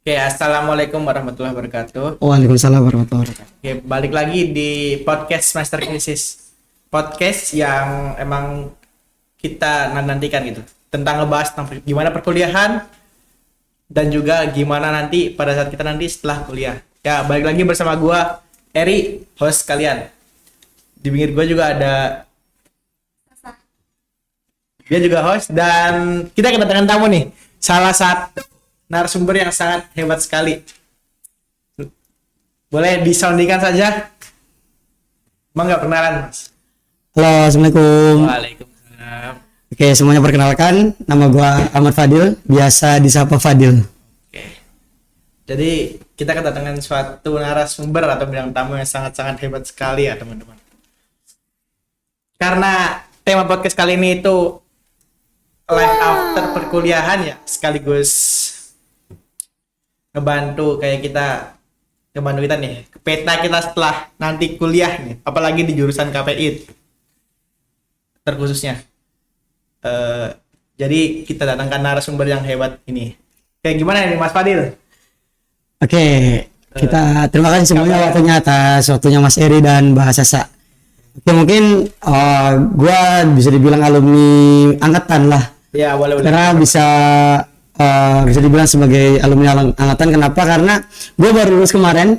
Oke, assalamualaikum warahmatullahi wabarakatuh. Waalaikumsalam warahmatullahi wabarakatuh. Oke, balik lagi di podcast Master Krisis. Podcast yang emang kita nantikan gitu. Tentang ngebahas tentang gimana perkuliahan dan juga gimana nanti pada saat kita nanti setelah kuliah. Ya, balik lagi bersama gua Eri, host kalian. Di pinggir gua juga ada dia juga host dan kita kedatangan tamu nih. Salah satu narasumber yang sangat hebat sekali. Boleh disoundingkan saja? Emang nggak perkenalan, Mas? Halo, assalamualaikum. Waalaikumsalam. Oke, semuanya perkenalkan. Nama gua Ahmad Fadil, biasa disapa Fadil. Oke. Jadi kita kedatangan suatu narasumber atau bintang tamu yang sangat-sangat hebat sekali ya, teman-teman. Karena tema podcast kali ini itu life after perkuliahan ya, sekaligus ngebantu kita nih, peta kita setelah nanti kuliah nih, apalagi di jurusan KPI terkhususnya. Jadi kita datangkan narasumber yang hebat ini. Kayak gimana ini Mas Fadil? Oke, kita terima kasih semuanya waktunya Mas Eri dan Mbak Sasa. Oke, mungkin gua bisa dibilang alumni angkatan lah. Ya, boleh. Karena bisa dibilang sebagai alumni angkatan. Kenapa? Karena gue baru lulus kemarin,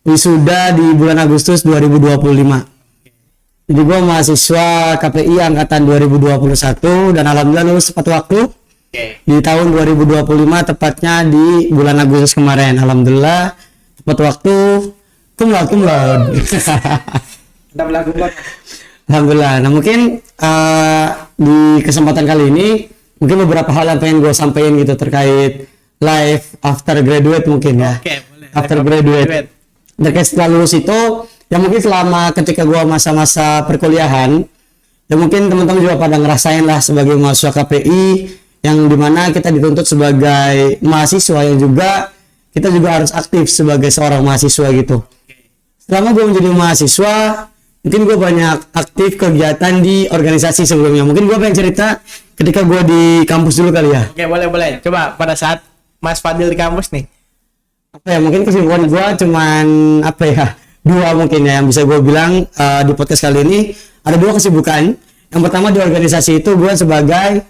wisuda di bulan Agustus 2025. Jadi gue mahasiswa KPI angkatan 2021 dan alhamdulillah lulus tepat waktu. Di tahun 2025, tepatnya di bulan Agustus kemarin. Alhamdulillah tepat waktu. Cum laude. Alhamdulillah. Nah, mungkin di kesempatan kali ini mungkin beberapa hal yang pengen gue sampaikan gitu terkait life after graduate mungkin ya. Oke, boleh. After graduate. Terkait setelah lulus itu, ya mungkin selama ketika gue masa-masa perkuliahan, ya mungkin teman-teman juga pada ngerasain lah sebagai mahasiswa KPI yang dimana kita dituntut sebagai mahasiswa yang juga kita juga harus aktif sebagai seorang mahasiswa gitu. Selama gue menjadi mahasiswa, mungkin gue banyak aktif kegiatan di organisasi sebelumnya. Mungkin gue pengen cerita ketika gue di kampus dulu kali ya. Oke, boleh. Coba pada saat Mas Fadil di kampus nih. Apa ya, mungkin kesibukan gue cuman dua mungkin ya yang bisa gue bilang di podcast kali ini. Ada dua kesibukan. Yang pertama di organisasi itu gue sebagai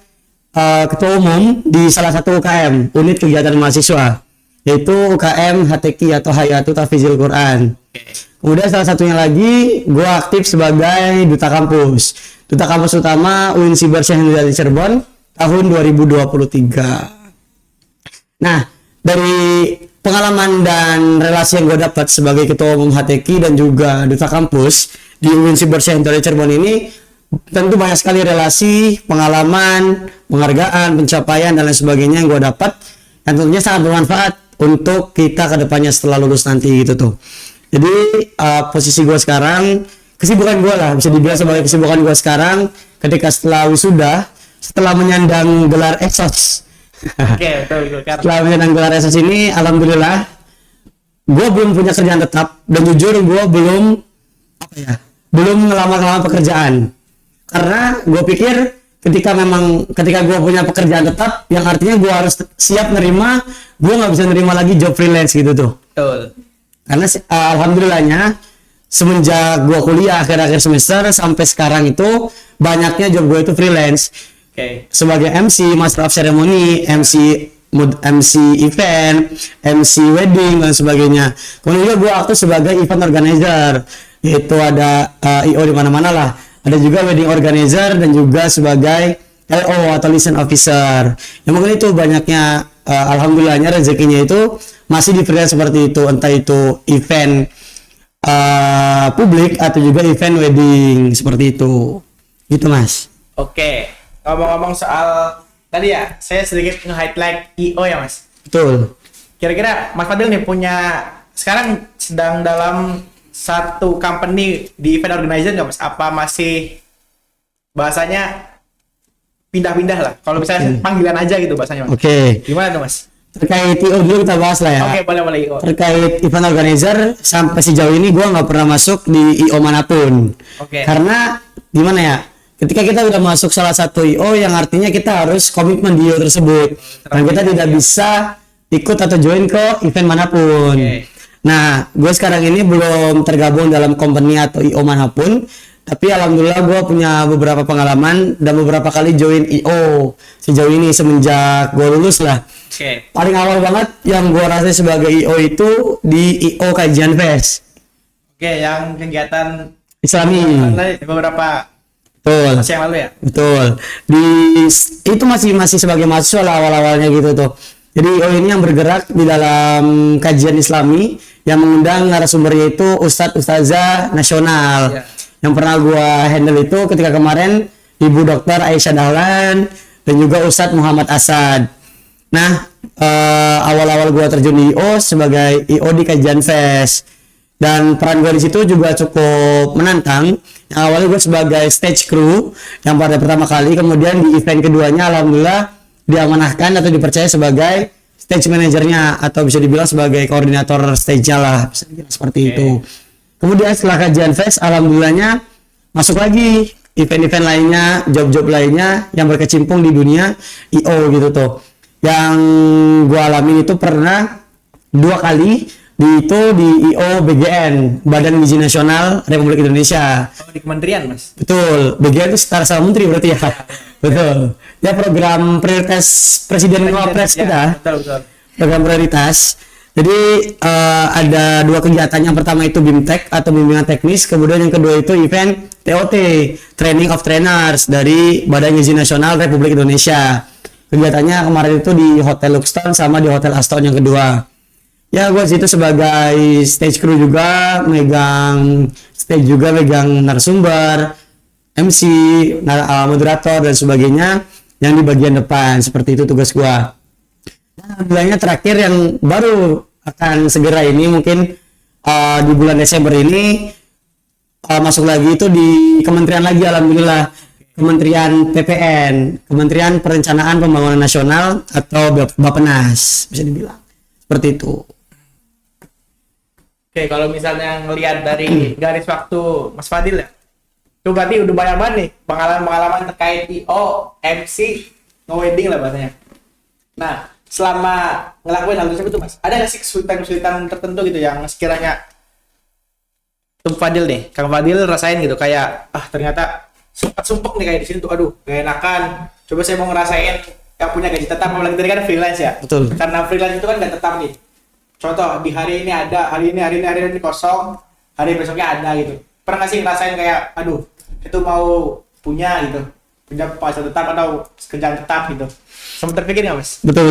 ketua umum di salah satu UKM, unit kegiatan mahasiswa, yaitu UKM HTQ atau Hayatul Tahfidzil Quran. Kemudian salah satunya lagi gue aktif sebagai duta kampus utama UIN Siber Syekh Hindradi Cirebon tahun 2023. Nah, dari pengalaman dan relasi yang gue dapat sebagai ketua umum HTQ dan juga duta kampus di UIN Siber Syekh Hindradi Cirebon ini, tentu banyak sekali relasi, pengalaman, penghargaan, pencapaian dan lain sebagainya yang gue dapat, dan tentunya sangat bermanfaat untuk kita ke depannya setelah lulus nanti gitu tuh. Jadi posisi gue sekarang, kesibukan gue lah bisa dibilang sebagai kesibukan gue sekarang ketika setelah wisuda, setelah menyandang gelar esos. Oke, betul. Setelah menyandang gelar esos ini, alhamdulillah gue belum punya kerjaan tetap dan jujur gue belum ngelamar pekerjaan. Karena gue pikir ketika gue punya pekerjaan tetap, yang artinya gue harus siap nerima, gue nggak bisa nerima lagi job freelance gitu tuh. Betul. Karena alhamdulillahnya semenjak gue kuliah akhir-akhir semester sampai sekarang itu banyaknya job gue itu freelance. Sebagai MC, Master of Ceremony, MC event, MC wedding dan sebagainya. Kemudian juga gue aktif sebagai event organizer, yaitu ada IO di mana-mana lah. Ada juga wedding organizer dan juga sebagai LO atau liaison officer. Ya mungkin itu banyaknya alhamdulillahnya rezekinya itu masih di freelance seperti itu, entah itu event publik atau juga event wedding seperti itu. Gitu Mas. Oke. Ngomong-ngomong soal tadi ya, saya sedikit nge-highlight IO ya Mas. Betul. Kira-kira Mas Fadil nih sekarang sedang dalam satu company di event organizer nggak Mas? Apa masih bahasanya pindah-pindah lah? Kalau misalnya panggilan aja gitu bahasanya Mas. Oke. Gimana tuh Mas? Terkait IO dulu kita bahas lah ya. Oke, boleh IO. Terkait event organizer, sampai sejauh ini gue nggak pernah masuk di IO manapun. Karena gimana ya? Ketika kita udah masuk salah satu IO, yang artinya kita harus komitmen di IO tersebut. Dan kita tidak bisa ikut atau join ke event manapun. Oke. Nah, gue sekarang ini belum tergabung dalam company atau IO manapun, tapi alhamdulillah gue punya beberapa pengalaman dan beberapa kali join IO sejauh ini semenjak gue lulus lah. Oke. Paling awal banget yang gue rasa sebagai IO itu di IO Kajian Fest Oke, yang kegiatan Islami. beberapa Betul. masa yang lalu ya. Betul. Itu masih sebagai mahasiswa lah awal-awalnya gitu tuh. Jadi IO ini yang bergerak di dalam kajian Islami yang mengundang narasumbernya itu Ustadz Ustazah nasional. Ya. Yang pernah gua handle itu ketika kemarin Ibu Dr. Aisyah Dahlan dan juga Ustadz Muhammad Asad. Nah, awal-awal gua terjun di IO sebagai IO di Kajian Fest. Dan peran gue di situ juga cukup menantang. Yang awalnya gue sebagai stage crew yang pada pertama kali, kemudian di event keduanya alhamdulillah diamanahkan atau dipercaya sebagai stage manajernya atau bisa dibilang sebagai koordinator stage-nya lah, bisa dibilang seperti itu. Kemudian setelah Kajian Fest alhamdulillahnya masuk lagi event-event lainnya, job-job lainnya yang berkecimpung di dunia IO gitu tuh. Yang gue alami itu pernah 2 kali di IO BGN, Badan Gizi Nasional Republik Indonesia. Oh, di kementerian, Mas. Betul, BGN itu setara sama menteri berarti ya. Betul. Ya program prioritas Presiden Wapres kita. Betul. Program prioritas. Jadi ada 2 kegiatan. Yang pertama itu BIMTEK atau bimbingan teknis, kemudian yang kedua itu event TOT, Training of Trainers dari Badan Gizi Nasional Republik Indonesia. Kegiatannya kemarin itu di Hotel Luxton sama di Hotel Aston yang kedua. Ya gue situ sebagai stage crew juga, megang stage juga, megang narasumber, MC, moderator dan sebagainya yang di bagian depan. Seperti itu tugas gue. Dan alhamdulillahnya terakhir yang baru akan segera ini mungkin di bulan Desember ini masuk lagi itu di kementerian lagi alhamdulillah. Kementerian PPN, Kementerian Perencanaan Pembangunan Nasional atau Bappenas bisa dibilang. Seperti itu. Oke, kalau misalnya ngelihat dari garis waktu Mas Fadil ya, itu berarti udah banyak banget nih pengalaman-pengalaman terkait IO, MC, nge-wedding lah bahasanya. Nah, selama ngelakuin hal tersebut tuh Mas, ada nggak sih kesulitan-kesulitan tertentu gitu yang sekiranya Kang Fadil nih, Kang Fadil rasain gitu kayak ternyata sempat sumpek nih kayak di sini tuh, aduh gak enakan. Coba saya mau ngerasain yang punya gaji tetap, apalagi tadi kan freelance ya. Betul. Karena freelance itu kan gak tetap nih. Contoh di hari ini ada, hari ini kosong, hari besoknya ada gitu. Pernah nggak sih ngerasain kayak, aduh itu mau punya gitu, punya penghasilan tetap atau kerjaan tetap gitu? Sempat terpikir nggak Mas? Betul.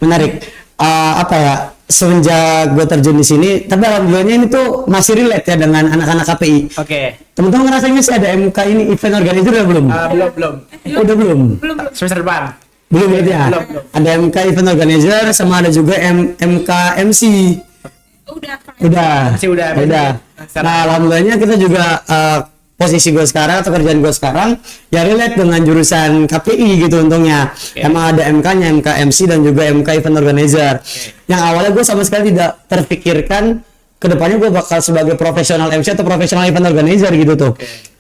Menarik. Apa ya? Semenjak gue terjun di sini, tapi alhamdulillahnya ini tuh masih relate ya dengan anak-anak KPI. Oke. Teman-teman ngerasainnya sih ada MK ini event organizer udah belum? Belum. Udah belum? Semester depan. Belum berarti ya? Belum. Ada MK event organizer sama ada juga MK MC. Udah. Masih udah. Nah, alhamdulillahnya kita juga posisi gue sekarang atau kerjaan gue sekarang ya relate dengan jurusan KPI gitu untungnya. Emang ada MK-nya, MK MC dan juga MK event organizer. Yang awalnya gue sama sekali tidak terpikirkan kedepannya gue bakal sebagai profesional MC atau profesional event organizer gitu tuh.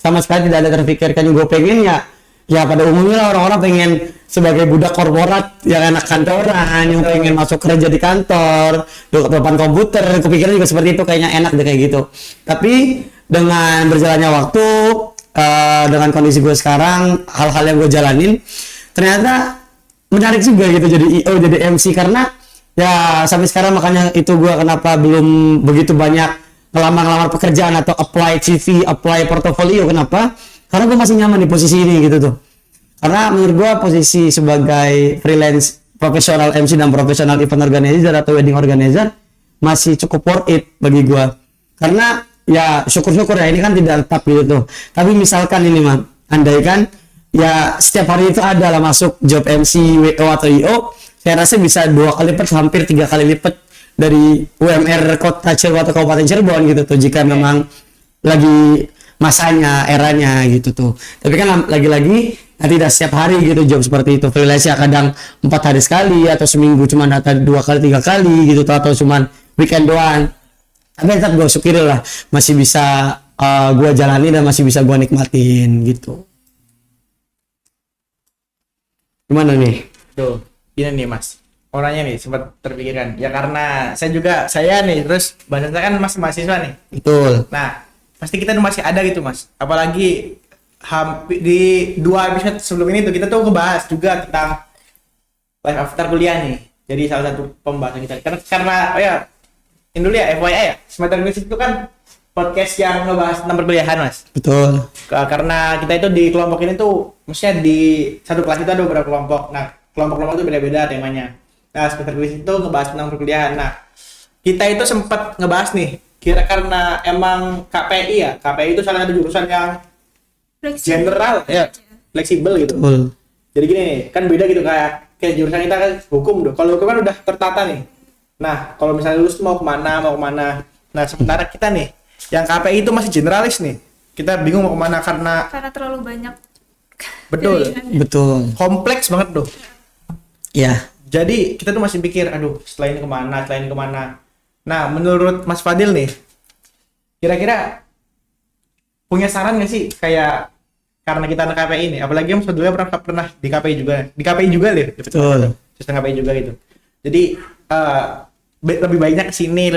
Sama sekali tidak ada terpikirkan. Yang gue pengen ya pada umumnya orang-orang pengen sebagai budak korporat yang anak kantoran yang pengen masuk kerja di kantor duduk di depan komputer, kepikiran juga seperti itu, kayaknya enak deh kayak gitu. Tapi dengan berjalannya waktu, dengan kondisi gue sekarang, hal-hal yang gue jalanin ternyata menarik juga gitu jadi IO, jadi MC. Karena ya sampai sekarang makanya itu gue kenapa belum begitu banyak ngelamar pekerjaan atau apply CV, apply portofolio. Kenapa? Karena gue masih nyaman di posisi ini gitu tuh. Karena menurut gue posisi sebagai freelance profesional MC dan profesional event organizer atau wedding organizer masih cukup worth it bagi gue. Karena ya syukur-syukur ya ini kan tidak tetap gitu tuh. Tapi misalkan ini mah, andai kan ya setiap hari itu ada lah masuk job MC, WO atau IO, saya rasa bisa 2 kali lipat, hampir 3 kali lipat dari UMR kota Cirebon atau Kabupaten Cirebon gitu tuh, jika memang lagi masanya, eranya gitu tuh. Tapi kan lagi-lagi tidak setiap hari gitu job seperti itu. Freelance ya kadang 4 hari sekali atau seminggu cuma datang 2 kali 3 kali gitu tuh, atau cuma weekend doang. Tapi tetap gue syukurin lah masih bisa gue jalani dan masih bisa gue nikmatin gitu. Gimana nih? Tuh, ini nih Mas. orangnya nih sempat terpikirkan. Ya karena saya nih, terus bahasa saya kan masih mahasiswa nih. Betul. Nah, pasti kita tuh masih ada gitu mas. Apalagi hampir di 2 episode sebelum ini tuh kita tuh ngebahas juga tentang life after kuliah nih. Jadi salah satu pembahasan kita. Karena oh ya, ini dulu ya FYI ya. Semester Krisis itu kan podcast yang ngebahas tentang perkuliahan mas. Betul. Karena kita itu di kelompok ini tuh, maksudnya di satu kelas itu ada beberapa kelompok. Nah, kelompok-kelompok itu beda-beda temanya. Nah, semester Krisis itu ngebahas tentang perkuliahan. Nah, kita itu sempat ngebahas nih, kira karena emang KPI ya, KPI itu salah satu jurusan yang general ya, fleksibel gitu. Betul. Jadi gini nih, kan beda gitu kayak jurusan kita kan hukum dong. Kalau hukum kan udah tertata nih. Nah, kalau misalnya lulus mau kemana. Nah, sementara kita nih, yang KPI itu masih generalis nih. Kita bingung mau kemana karena terlalu banyak. betul, pilihan. Betul. kompleks banget tuh. Ya. Jadi kita tuh masih pikir, aduh, setelah ini kemana. Nah, menurut Mas Fadil nih, kira-kira punya saran nggak sih kayak karena kita anak KPI ini, apalagi Mas Fadilnya pernah di KPI juga, Betul. sistem KPI juga gitu. Jadi lebih banyak ke sini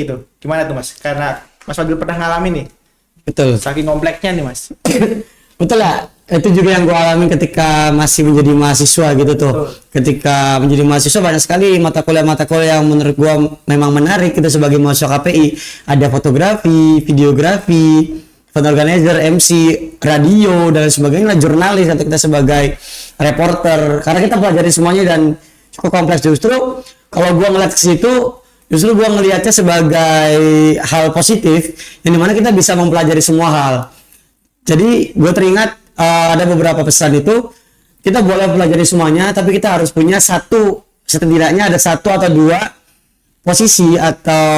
gitu. Gimana tuh Mas? Karena Mas Fadil pernah ngalamin nih, Betul. saking kompleksnya nih Mas. Betul lah. Itu juga yang gue alami ketika masih menjadi mahasiswa gitu tuh. Betul. Ketika menjadi mahasiswa banyak sekali mata kuliah yang menurut gue memang menarik kita sebagai mahasiswa KPI. Ada fotografi, videografi, event organizer, MC, radio dan sebagainya, jurnalis atau kita sebagai reporter. Karena kita pelajari semuanya dan cukup kompleks. Justru kalau gue ngeliat ke situ, justru gue ngelihatnya sebagai hal positif yang dimana kita bisa mempelajari semua hal. Jadi gue teringat ada beberapa pesan itu, kita boleh pelajari semuanya tapi kita harus punya setidaknya ada 1 atau 2 posisi atau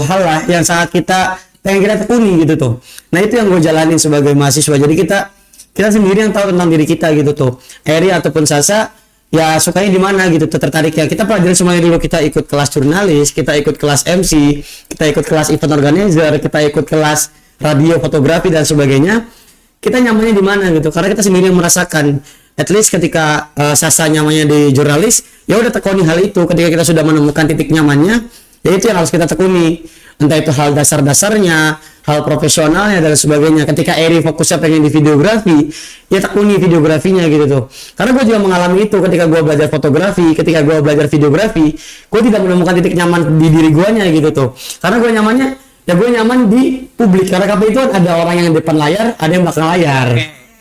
hal lah yang sangat kita pengen kita tekuni gitu tuh. Nah itu yang gue jalanin sebagai mahasiswa. Jadi kita sendiri yang tahu tentang diri kita gitu tuh. Eri ataupun Sasa ya sukanya di mana gitu tuh, tertariknya. Kita pelajari semuanya dulu. Kita ikut kelas jurnalis, kita ikut kelas MC, kita ikut kelas event organizer, kita ikut kelas radio, fotografi dan sebagainya. Kita nyamannya di mana gitu, karena kita sendiri yang merasakan. At least ketika Sasa nyamannya di jurnalis, ya udah tekuni hal itu. Ketika kita sudah menemukan titik nyamannya, ya itu yang harus kita tekuni. Entah itu hal dasar-dasarnya, hal profesionalnya dan sebagainya. Ketika Eri fokusnya pengen di videografi, ya tekuni videografinya gitu tuh. Karena gue juga mengalami itu ketika gue belajar fotografi, ketika gue belajar videografi, gue tidak menemukan titik nyaman di diri guanya gitu tuh. Karena gue nyamannya, ya gue nyaman di publik. Karena KPI itu ada orang yang di depan layar, ada yang belakang layar.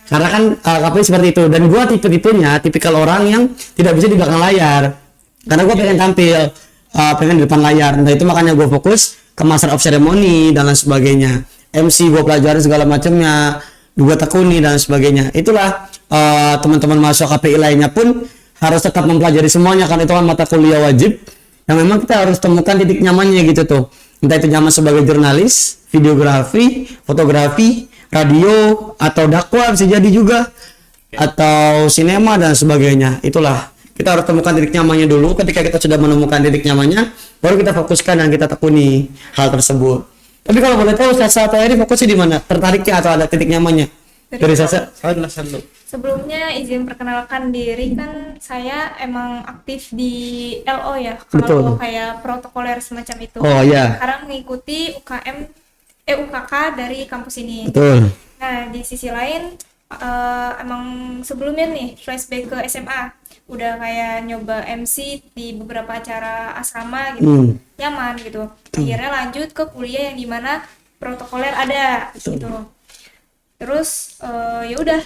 Karena kan KPI seperti itu. Dan gue tipikal orang yang tidak bisa di belakang layar. Karena gue pengen tampil, pengen di depan layar. Nah itu makanya gue fokus ke Master of Ceremony dan lain sebagainya. MC gue pelajari segala macamnya, gue tekuni dan sebagainya. Itulah teman-teman mahasiswa KPI lainnya pun harus tetap mempelajari semuanya, karena itu kan mata kuliah wajib yang memang kita harus temukan titik nyamannya gitu tuh. Entah itu nyaman sebagai jurnalis, videografi, fotografi, radio, atau dakwah bisa jadi juga, atau sinema dan sebagainya. Itulah, kita harus temukan titik nyamannya dulu. Ketika kita sudah menemukan titik nyamannya, baru kita fokuskan dan kita tekuni hal tersebut. Tapi kalau boleh tahu, Sasa atau Eri fokusnya di mana? Tertariknya atau ada titik nyamannya? Dari Sasa? Selalu. Sebelumnya izin perkenalkan diri, kan saya emang aktif di LO ya. Betul. Kalau kayak protokoler semacam itu. Oh ya, Sekarang mengikuti UKK dari kampus ini. betul. Nah, di sisi lain emang sebelumnya nih flashback ke SMA, udah kayak nyoba MC di beberapa acara asrama gitu, nyaman gitu. Akhirnya lanjut ke kuliah yang dimana protokoler ada gitu. Terus ya udah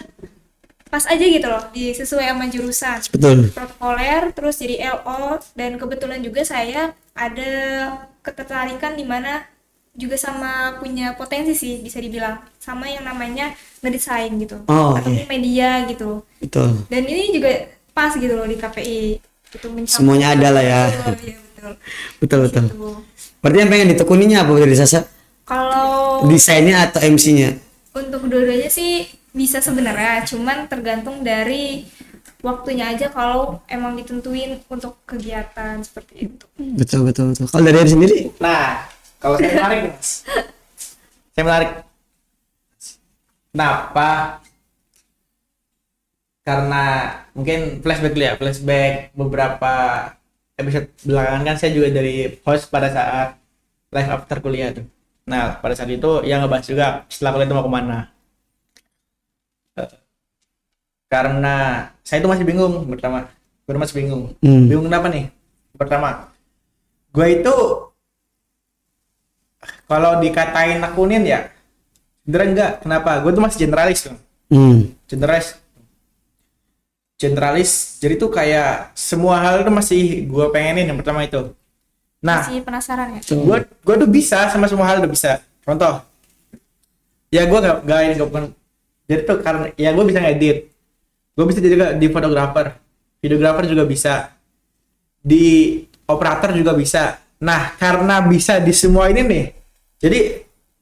pas aja gitu loh, sesuai sama jurusan. Betul. Protokoler terus jadi LO, dan kebetulan juga saya ada ketertarikan di mana juga sama punya potensi sih bisa dibilang, sama yang namanya ngedesain gitu, Oh, ataupun iya. media gitu. Betul. Dan ini juga pas gitu loh di KPI itu mencakup Semuanya ada lah ya. Iya, betul. Betul, betul. Gitu. Berarti yang pengen ditekuninya apa dari Sasa? Kalau Desainnya atau MC-nya? untuk dua-duanya sih bisa sebenarnya, cuman tergantung dari waktunya aja kalau emang ditentuin untuk kegiatan seperti itu. Betul. Kalau dari Eri sendiri? Nah, kalau saya menarik nih, Mas. Saya menarik. Kenapa karena mungkin flashback dulu ya, flashback beberapa episode belakangan kan saya juga dari host pada saat live after kuliah tuh. Nah pada saat itu yang ngebahas juga setelah kuliah itu mau kemana. Karena saya itu masih bingung pertama, gue masih bingung. Bingung kenapa nih? Pertama, gue itu kalau dikatain nekunin ya, sebenernya enggak. Kenapa? Gue tuh masih generalis tuh. Generalis. Jadi tuh kayak semua hal itu masih gue pengenin yang pertama itu. Nah, Masih penasaran ya? gue tuh bisa sama semua hal udah bisa. Contoh, ya gue gak bukan. Jadi tuh karena ya gue bisa ngedit, gue bisa juga di videographer juga bisa, di operator juga bisa. Nah karena bisa di semua ini nih, jadi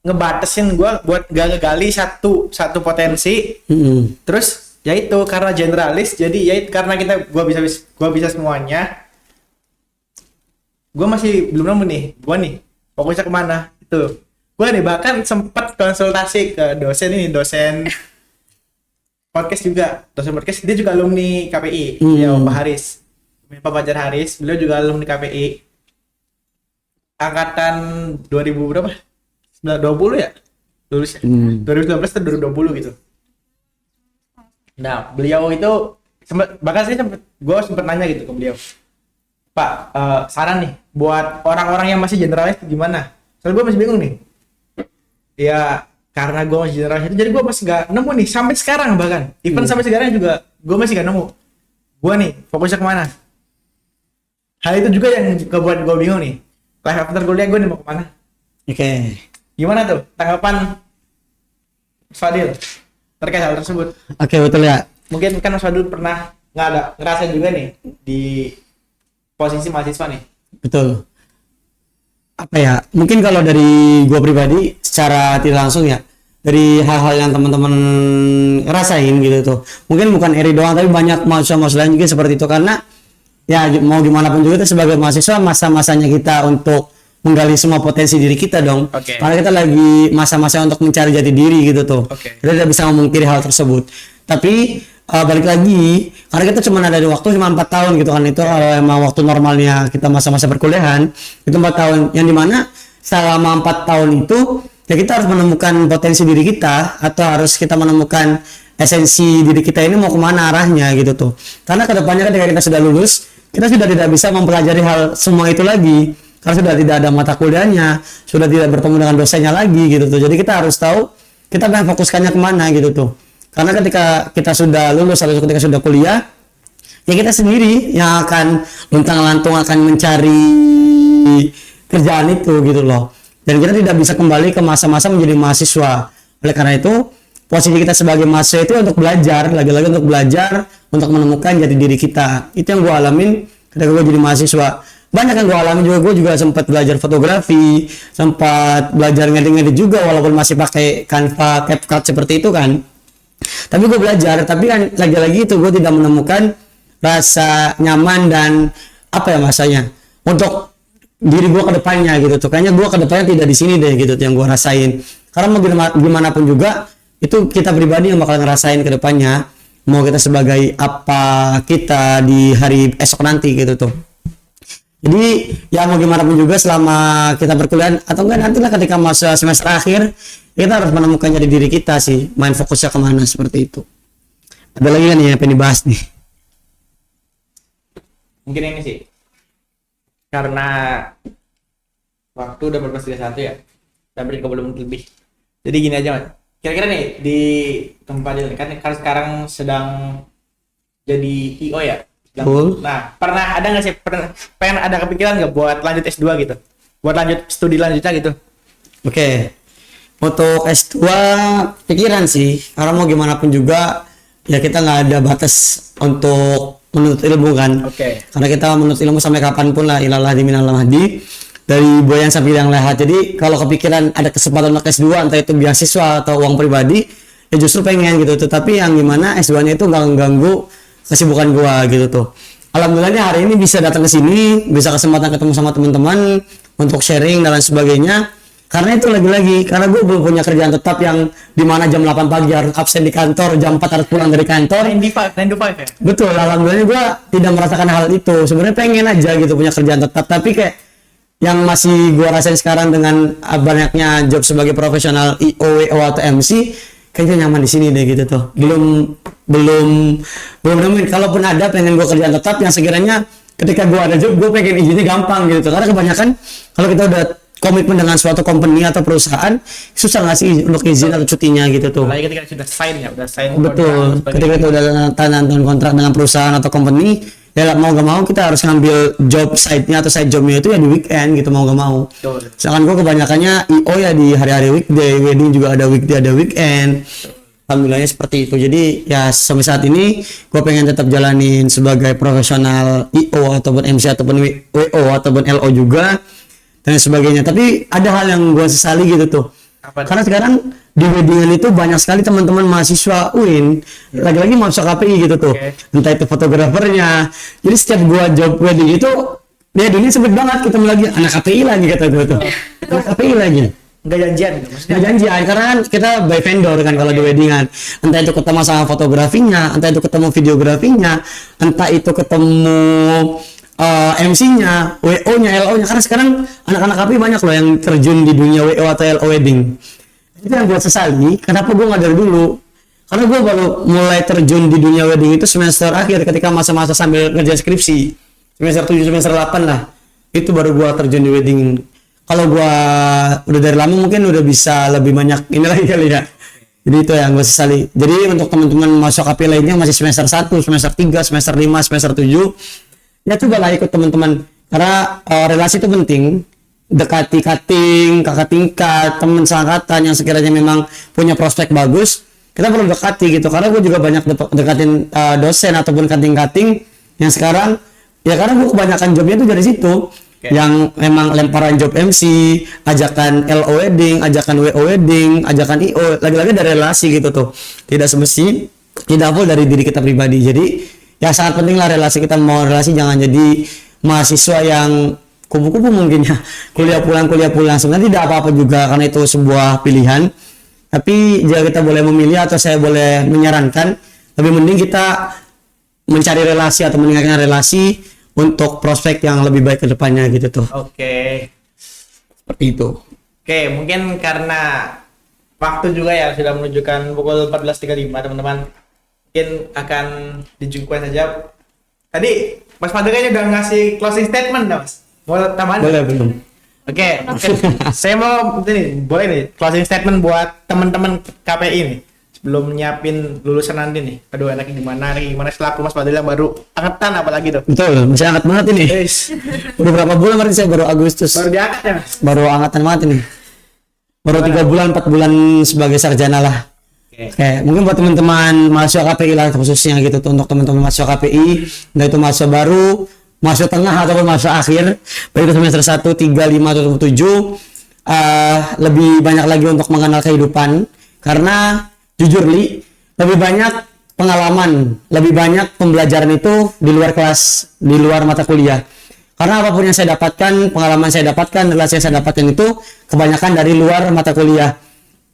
ngebatasin gue buat gak ngegali satu potensi. Terus ya itu karena generalis, jadi ya itu karena gue bisa semuanya. Gue masih belum nemu nih, fokusnya kemana itu. Gue nih bahkan sempat konsultasi ke dosen podcast juga, dia juga alumni KPI, ya Pak Haris, Pak Fajar Haris, beliau juga alumni KPI, angkatan 2000 berapa? 20 ya, lulusnya, 2019 atau 2020 gitu. Nah beliau itu gue sempat nanya gitu ke beliau, Pak, saran nih buat orang-orang yang masih generalis gimana? Soalnya gue masih bingung nih. Ya karena gue masih generalis itu, jadi gue masih gak nemu nih sampai sekarang, bahkan even sampai sekarang juga gue masih gak nemu. Gue nih fokusnya kemana? Hal itu juga yang buat gue bingung nih. Life after kuliah gue nih mau kemana? Oke. Gimana tuh tanggapan Mas Fadil terkait hal tersebut? Oke, betul ya. Mungkin kan Mas Fadil pernah ngerasain juga nih di posisi mahasiswa nih. Betul. Apa ya? Mungkin kalau dari gua pribadi secara tidak langsung ya, dari hal-hal yang teman-teman rasain gitu tuh. Mungkin bukan Eri doang, tapi banyak mahasiswa-mahasiswa lain juga seperti itu, karena ya mau gimana pun juga itu sebagai mahasiswa masa-masanya kita untuk menggali semua potensi diri kita dong. Karena kita lagi masa-masa untuk mencari jati diri gitu tuh. Kita tidak bisa memungkiri hal tersebut. Tapi balik lagi, karena kita cuma ada di waktu cuma 4 tahun gitu kan, itu kalau emang waktu normalnya kita masa-masa perkuliahan itu 4 tahun, yang dimana selama 4 tahun itu ya kita harus menemukan potensi diri kita, atau harus kita menemukan esensi diri kita ini mau kemana arahnya gitu tuh. Karena kedepannya ketika kita sudah lulus, kita sudah tidak bisa mempelajari hal semua itu lagi, karena sudah tidak ada mata kuliahnya, sudah tidak bertemu dengan dosennya lagi gitu tuh. Jadi kita harus tahu kita pengen fokuskannya kemana gitu tuh. Karena ketika kita sudah lulus atau ketika sudah kuliah, ya kita sendiri yang akan luntang-lantung akan mencari kerjaan itu gitu loh. Dan kita tidak bisa kembali ke masa-masa menjadi mahasiswa. Oleh karena itu, posisi kita sebagai mahasiswa itu untuk belajar, lagi-lagi untuk belajar, untuk menemukan jati diri kita. Itu yang gue alamin ketika gue jadi mahasiswa. Banyak yang gue alami juga, gue juga sempat belajar fotografi, sempat belajar ngedit-ngedit juga walaupun masih pakai Canva, CapCut seperti itu kan. Tapi gue belajar, tapi kan lagi-lagi itu gue tidak menemukan rasa nyaman dan apa ya masanya untuk diri gue ke depannya gitu tuh. Kayaknya gue ke depannya tidak di sini deh gitu tuh yang gue rasain. Karena mau gimana pun juga itu kita pribadi yang bakal ngerasain ke depannya, mau kita sebagai apa kita di hari esok nanti gitu tuh. Jadi ya mau gimana pun juga selama kita berkuliah atau enggak nantilah ketika masa semester akhir, kita harus menemukan jati diri kita sih, main fokusnya kemana seperti itu. Ada lagi kan yang pengen dibahas nih? Mungkin ini sih, karena waktu udah 14.31 ya, sampai 30 menit lebih. Jadi gini aja Mas, kira-kira nih di tempat ini kan sekarang sedang jadi IO ya. Nah, pernah ada nggak sih pengen ada kepikiran nggak buat lanjut S2 gitu, buat lanjut studi lanjutnya gitu? Oke. Untuk S2 pikiran sih, karena mau gimana pun juga ya kita nggak ada batas untuk menuntut ilmu kan. Karena kita menuntut ilmu sampai kapanpun lah, ilallah di minal mahdi, dari buayan sampai yang lahat. Jadi kalau kepikiran ada kesempatan untuk S2, entah itu beasiswa atau uang pribadi, ya justru pengen gitu. Tetapi yang gimana S2-nya itu nggak mengganggu kesibukan gua gitu tuh. Alhamdulillahnya hari ini bisa datang ke sini, bisa kesempatan ketemu sama teman-teman untuk sharing dan lain sebagainya. Karena itu lagi-lagi, karena gue belum punya kerjaan tetap yang dimana jam 8 pagi harus absen di kantor, jam 4 harus pulang dari kantor. 9 to 5 ya? Betul, alhamdulillah gue tidak merasakan hal itu. Sebenarnya pengen aja gitu punya kerjaan tetap, tapi kayak yang masih gue rasain sekarang dengan banyaknya job sebagai profesional IO, WO atau MC, kayaknya nyaman di sini deh gitu tuh. Belum nemuin. Kalaupun ada pengen gue kerjaan tetap yang sekiranya ketika gue ada job gue pengen izinnya gampang gitu. Karena kebanyakan kalau kita udah komitmen dengan suatu company atau perusahaan susah ngasih untuk izin atau cutinya gitu tuh. Apalagi ketika sudah sign ya, udah sign. Betul. Ketika kita udah tanda tangan kontrak dengan perusahaan atau company, ya mau gak mau kita harus ngambil job site-nya atau side job-nya itu ya di weekend gitu mau gak mau. Betul. Sedangkan gue kebanyakannya IO ya di hari-hari weekday, wedding juga ada weekday ada weekend. Alhamdulillahnya seperti itu. Jadi ya sampai saat ini gue pengen tetap jalanin sebagai profesional IO ataupun MC ataupun WO ataupun LO juga dan sebagainya. Tapi ada hal yang gue sesali gitu tuh. Apa? Karena sekarang di weddingan itu banyak sekali teman-teman mahasiswa UIN lagi-lagi masuk KPI gitu tuh. Entah itu fotografernya. Jadi setiap gua job wedding itu dia dunia sempit banget ketemu lagi anak KPI lagi kata gua tuh. Anak KPI lagi. Nggak janjian gitu maksudnya. Nggak janjian karena kan kita by vendor kan kalau di weddingan. Entah itu ketemu sama fotografinya, entah itu ketemu videografinya, entah itu ketemu MC-nya, WO-nya, LO-nya. Karena sekarang anak-anak KPI banyak loh yang terjun di dunia WO atau LO wedding. Itu yang gue sesali, kenapa gue nggak dari dulu? Karena gue baru mulai terjun di dunia wedding itu semester akhir ketika masa-masa sambil kerja skripsi. Semester 7, semester 8 lah. Itu baru gue terjun di wedding. Kalau gue udah dari lama mungkin udah bisa lebih banyak ini lagi kali ya. Jadi itu yang gue sesali. Jadi untuk teman-teman masuk KPI lainnya masih semester 1, semester 3, semester 5, semester 7, ya cobalah ikut teman-teman karena relasi itu penting. Dekati kating, kakak tingkat, teman seangkatan yang sekiranya memang punya prospek bagus, kita perlu dekati gitu. Karena gue juga banyak dekatin dosen ataupun kating-kating yang sekarang ya karena gue kebanyakan jobnya itu dari situ. Yang memang lemparan job MC, ajakan LO wedding, ajakan WO wedding, ajakan IO, lagi-lagi dari relasi gitu tuh. Tidak semesti tidak full dari diri kita pribadi. Jadi ya sangat penting lah relasi kita. Mau relasi jangan jadi mahasiswa yang kupu-kupu mungkin ya, kuliah pulang sebenarnya tidak apa-apa juga karena itu sebuah pilihan. Tapi jika kita boleh memilih atau saya boleh menyarankan, lebih mending kita mencari relasi atau meningkatkan relasi untuk prospek yang lebih baik ke depannya gitu tuh. Oke. Seperti itu. Oke, mungkin karena waktu juga ya sudah menunjukkan pukul 14.35 teman-teman. Mungkin akan dijumpai saja. Tadi Mas Fadil kayaknya udah ngasih closing statement dah, Mas. Mau tambahan? Boleh belum? Oke, saya mau ini boleh nih closing statement buat teman-teman KPI nih sebelum nyiapin lulusan nanti nih. Aduh enaknya gimana selaku Mas Fadil yang baru angkatan apalagi tuh. Betul, masih hangat banget ini. Udah berapa bulan berarti saya baru Agustus. Baru diangkat ya, Mas. Baru angkatan banget ini. Baru 3 bulan 4 bulan sebagai sarjana lah. Oke, mungkin buat teman-teman mahasiswa KPI lah khususnya gitu tuh untuk teman-teman mahasiswa KPI, entah itu mahasiswa baru, mahasiswa tengah ataupun mahasiswa akhir, baik itu semester 1, 3, 5 atau 7, lebih banyak lagi untuk mengenal kehidupan karena jujur lebih banyak pengalaman, lebih banyak pembelajaran itu di luar kelas, di luar mata kuliah. Karena apapun yang saya dapatkan, pengalaman saya dapatkan, relasi yang saya dapatkan itu kebanyakan dari luar mata kuliah.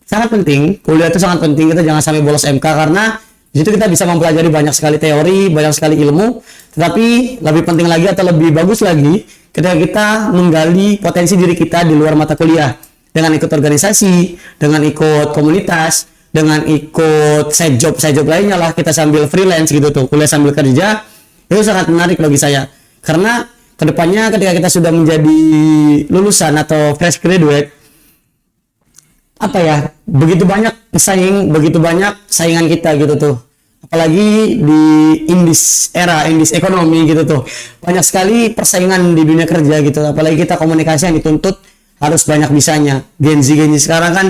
Sangat penting, kuliah itu sangat penting, kita jangan sampai bolos MK karena di situ kita bisa mempelajari banyak sekali teori, banyak sekali ilmu, tetapi lebih penting lagi atau lebih bagus lagi ketika kita menggali potensi diri kita di luar mata kuliah dengan ikut organisasi, dengan ikut komunitas, dengan ikut side job lainnya lah, kita sambil freelance gitu tuh, kuliah sambil kerja, itu sangat menarik bagi saya karena kedepannya ketika kita sudah menjadi lulusan atau fresh graduate, apa ya, begitu banyak pesaing, begitu banyak saingan kita gitu tuh, apalagi di indis ekonomi gitu tuh, banyak sekali persaingan di dunia kerja gitu, apalagi kita komunikasi yang dituntut harus banyak bisanya. Gen Z sekarang kan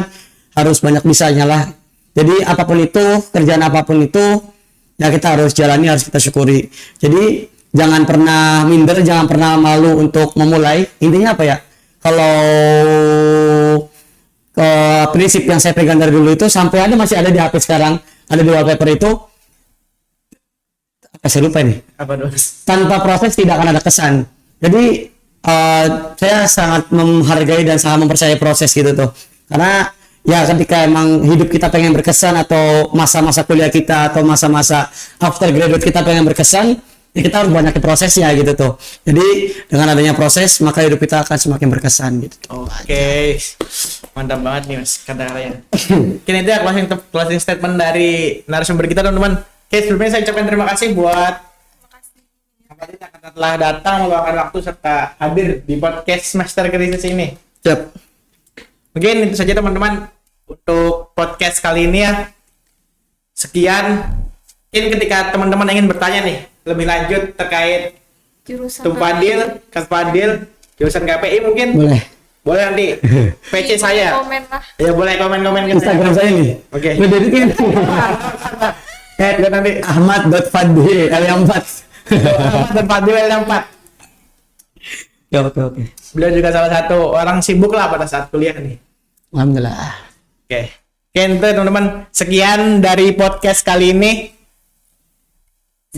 harus banyak bisanya lah. Jadi apapun itu, kerjaan apapun itu ya kita harus jalani, harus kita syukuri. Jadi jangan pernah minder, jangan pernah malu untuk memulai. Intinya apa ya, kalau prinsip yang saya pegang dari dulu itu sampai masih ada di HP sekarang, ada di wallpaper itu, apa saya lupa nih, Apa dong? tanpa proses tidak akan ada kesan. Jadi Saya sangat menghargai dan sangat mempercayai proses gitu tuh. Karena ya ketika emang hidup kita pengen berkesan atau masa-masa kuliah kita atau masa-masa after graduate kita pengen berkesan, ya kita harus banyak prosesnya gitu tuh. Jadi dengan adanya proses maka hidup kita akan semakin berkesan gitu. Oke, mantap banget nih Mas kata-katanya. Kini itu ya closing statement dari narasumber kita teman-teman. Oke, sebelumnya saya ucapkan terima kasih buat karena telah datang meluangkan waktu serta hadir di podcast Master Krisis ini. Siap. Mungkin itu saja teman-teman untuk podcast kali ini ya. Sekian. Mungkin ketika teman-teman ingin bertanya nih lebih lanjut terkait Jurusan Tumpadil, Kaspadil, jurusan KPI mungkin boleh nanti PC saya. komen lah. Ya boleh komen-komen ke Instagram saya nih. Oke. Udah kan. Lihat nanti Ahmad.fadli L4. Ahmad dan Fadil yang 4. Ya, oke. Beliau juga salah satu orang sibuk lah pada saat kuliah nih. Alhamdulillah. Oke. Oke, itu teman-teman. Sekian dari podcast kali ini.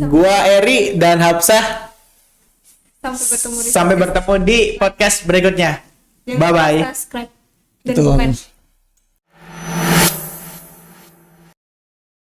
Gua Eri dan Hapsah. Sampai bertemu di Sampai bertemu di podcast berikutnya. Jangan Bye-bye. lupa subscribe dan Betul. komen.